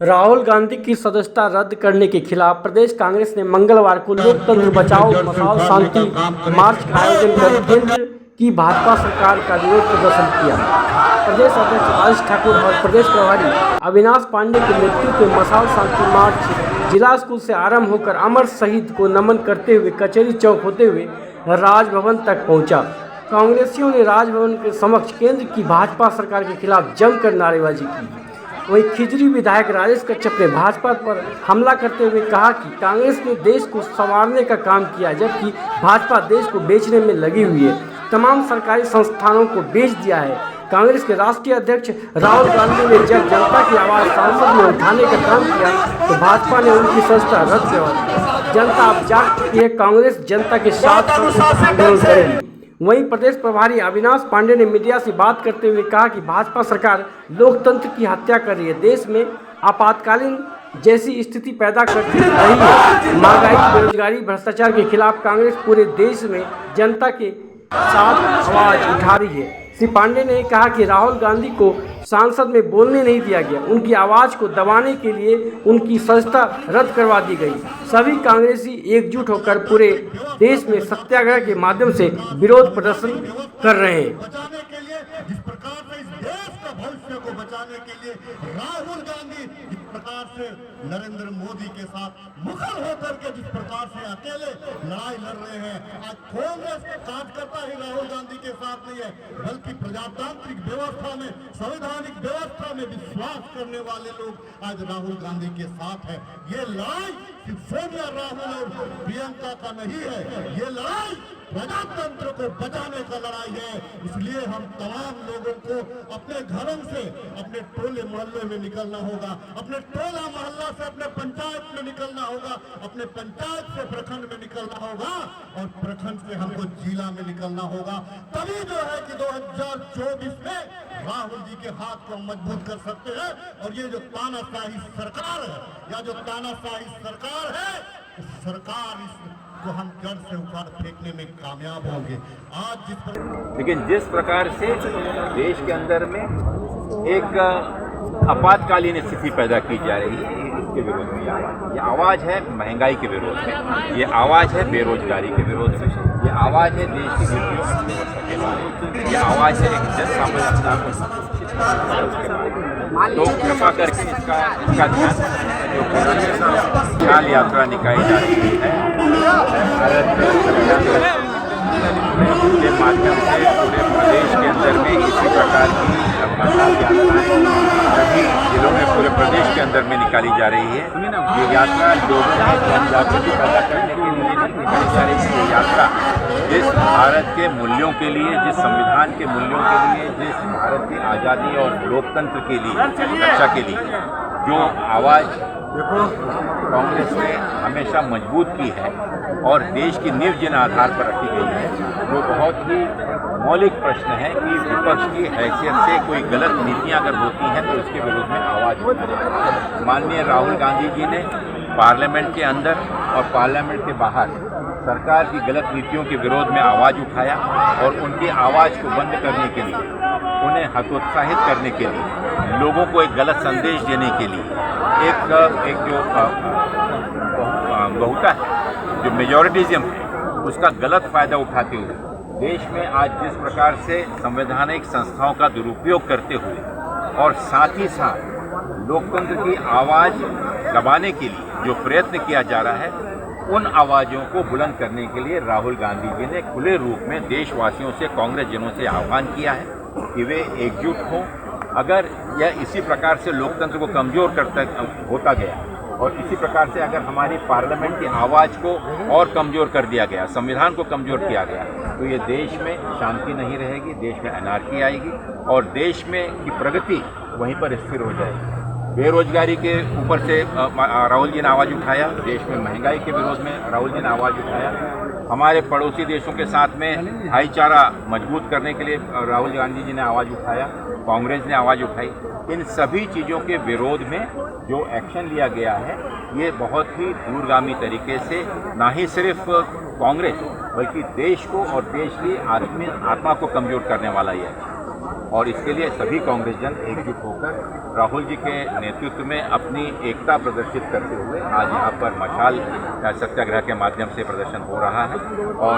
राहुल गांधी की सदस्यता रद्द करने के खिलाफ प्रदेश कांग्रेस ने मंगलवार को लोकतंत्र बचाओ मसाल शांति मार्च का आयोजन कर केंद्र की भाजपा सरकार का विरोध प्रदर्शन किया। प्रदेश अध्यक्ष राज ठाकुर और प्रदेश प्रभारी अविनाश पांडे के नेतृत्व में मसाल शांति मार्च जिला स्कूल से आरंभ होकर अमर शहीद को नमन करते हुए कचहरी चौक होते हुए राजभवन तक पहुंचा। कांग्रेसियों ने राजभवन के समक्ष केंद्र की भाजपा सरकार के खिलाफ जमकर नारेबाजी की। वहीं खिजरी विधायक राजेश कश्यप ने भाजपा पर हमला करते हुए कहा कि कांग्रेस ने देश को संवारने का काम किया, जबकि भाजपा देश को बेचने में लगी हुई है, तमाम सरकारी संस्थानों को बेच दिया है। कांग्रेस के राष्ट्रीय अध्यक्ष राहुल गांधी ने जब जनता की आवाज़ सांसद में उठाने का काम किया तो भाजपा ने उनकी सदस्यता रद्द करवा दी। जनता अब जाग चुकी है, कांग्रेस जनता के साथ आंदोलन करेगी। वहीं प्रदेश प्रभारी अविनाश पांडे ने मीडिया से बात करते हुए कहा कि भाजपा सरकार लोकतंत्र की हत्या कर रही है, देश में आपातकालीन जैसी स्थिति पैदा करती रही है। महंगाई, बेरोजगारी, भ्रष्टाचार के खिलाफ कांग्रेस पूरे देश में जनता के साथ आवाज उठा रही है। श्री पांडे ने कहा कि राहुल गांधी को संसद में बोलने नहीं दिया गया, उनकी आवाज़ को दबाने के लिए उनकी सदस्यता रद्द करवा दी गई। सभी कांग्रेसी एकजुट होकर पूरे देश में सत्याग्रह के माध्यम से विरोध प्रदर्शन कर रहे हैं। बचाने के लिए जिस प्रकार से इस देश का भविष्य को बचाने के लिए राहुल गांधी जिस प्रकार से नरेंद्र मोदी के साथ मुखर होकर के जिस प्रकार से अकेले लड़ाई लड़ रहे हैं, आज कांग्रेस कार्यकर्ता ही राहुल गांधी के साथ नहीं है, बल्कि प्रजातांत्रिक व्यवस्था में, संवैधानिक व्यवस्था में विश्वास करने वाले लोग आज राहुल गांधी के साथ है। ये लड़ाई सिर्फ सोनिया, राहुल और प्रियंका का नहीं है, ये लड़ाई प्रजातंत्र को बचाने का लड़ाई है। इसलिए हम तमाम लोगों को अपने घरों से, अपने टोले मोहल्ले में निकलना होगा, अपने टोला मोहल्ला से अपने पंचायत में निकलना होगा, अपने पंचायत से प्रखंड में निकलना होगा और प्रखंड से हमको जिला में निकलना होगा। तभी जो है कि 2024 में राहुल जी के हाथ को मजबूत कर सकते हैं। और ये जो तानाशाही सरकार है या जो तानाशाही सरकार है, सरकार को हम जड़ से उखाड़ फेंकने में कामयाब होंगे। आज लेकिन जिस प्रकार से देश के अंदर में एक आपातकालीन स्थिति पैदा की जा रही है, इसके विरोध में ये आवाज़ है महंगाई के विरोध में, ये आवाज़ है बेरोजगारी के विरोध में, ये आवाज़ है देश की नीतियों के बारे में, ये आवाज़ है एक जन सामान्यता को तो कृपा करके इसका ध्यान जो विशाल यात्रा निकाली जा रही है के माध्यम से पूरे प्रदेश के अंदर में इसी प्रकार की सभी जिलों में पूरे प्रदेश के अंदर में निकाली जा रही है। ये यात्रा लोगों में जागृति पैदा करने के लिए निकाली जा रही है। ये यात्रा जिस भारत के मूल्यों के लिए, जिस संविधान के मूल्यों के लिए, जिस भारत की आज़ादी और लोकतंत्र के लिए, रक्षा के लिए जो आवाज़ कांग्रेस ने हमेशा मजबूत की है और देश की नींव जिन आधार पर रखी गई है, जो बहुत ही मौलिक प्रश्न है कि विपक्ष की हैसियत से कोई गलत नीतियां अगर होती हैं तो इसके विरोध में आवाज़ उठाई। माननीय राहुल गांधी जी ने पार्लियामेंट के अंदर और पार्लियामेंट के बाहर सरकार की गलत नीतियों के विरोध में आवाज़ उठाया और उनकी आवाज़ को बंद करने के लिए, उन्हें हतोत्साहित करने के लिए, लोगों को एक गलत संदेश देने के लिए एक जो बहुता है, जो मेजॉरिटिज्म है, उसका गलत फ़ायदा उठाते हुए देश में आज जिस प्रकार से संवैधानिक संस्थाओं का दुरुपयोग करते हुए और साथ ही साथ लोकतंत्र की आवाज़ दबाने के लिए जो प्रयत्न किया जा रहा है, उन आवाज़ों को बुलंद करने के लिए राहुल गांधी जी ने खुले रूप में देशवासियों से, कांग्रेसजनों से आह्वान किया है कि वे एकजुट हों। अगर यह इसी प्रकार से लोकतंत्र को कमज़ोर होता गया और इसी प्रकार से अगर हमारी पार्लियामेंट की आवाज़ को और कमज़ोर कर दिया गया, संविधान को कमज़ोर किया गया, तो ये देश में शांति नहीं रहेगी, देश में अनार्की आएगी और देश में की प्रगति वहीं पर स्थिर हो जाएगी। बेरोजगारी के ऊपर से राहुल जी ने आवाज़ उठाया, देश में महंगाई के विरोध में राहुल जी ने आवाज़ उठाया, हमारे पड़ोसी देशों के साथ में भाईचारा मजबूत करने के लिए राहुल गांधी जी ने आवाज़ उठाया, कांग्रेस ने आवाज़ उठाई। इन सभी चीज़ों के विरोध में जो एक्शन लिया गया है, ये बहुत ही दूरगामी तरीके से ना ही सिर्फ कांग्रेस बल्कि देश को और देश की आत्मा को कमज़ोर करने वाला ये है। और इसके लिए सभी कांग्रेसजन एकजुट होकर राहुल जी के नेतृत्व में अपनी एकता प्रदर्शित करते हुए आज यहाँ पर मशाल सत्याग्रह के माध्यम से प्रदर्शन हो रहा है। और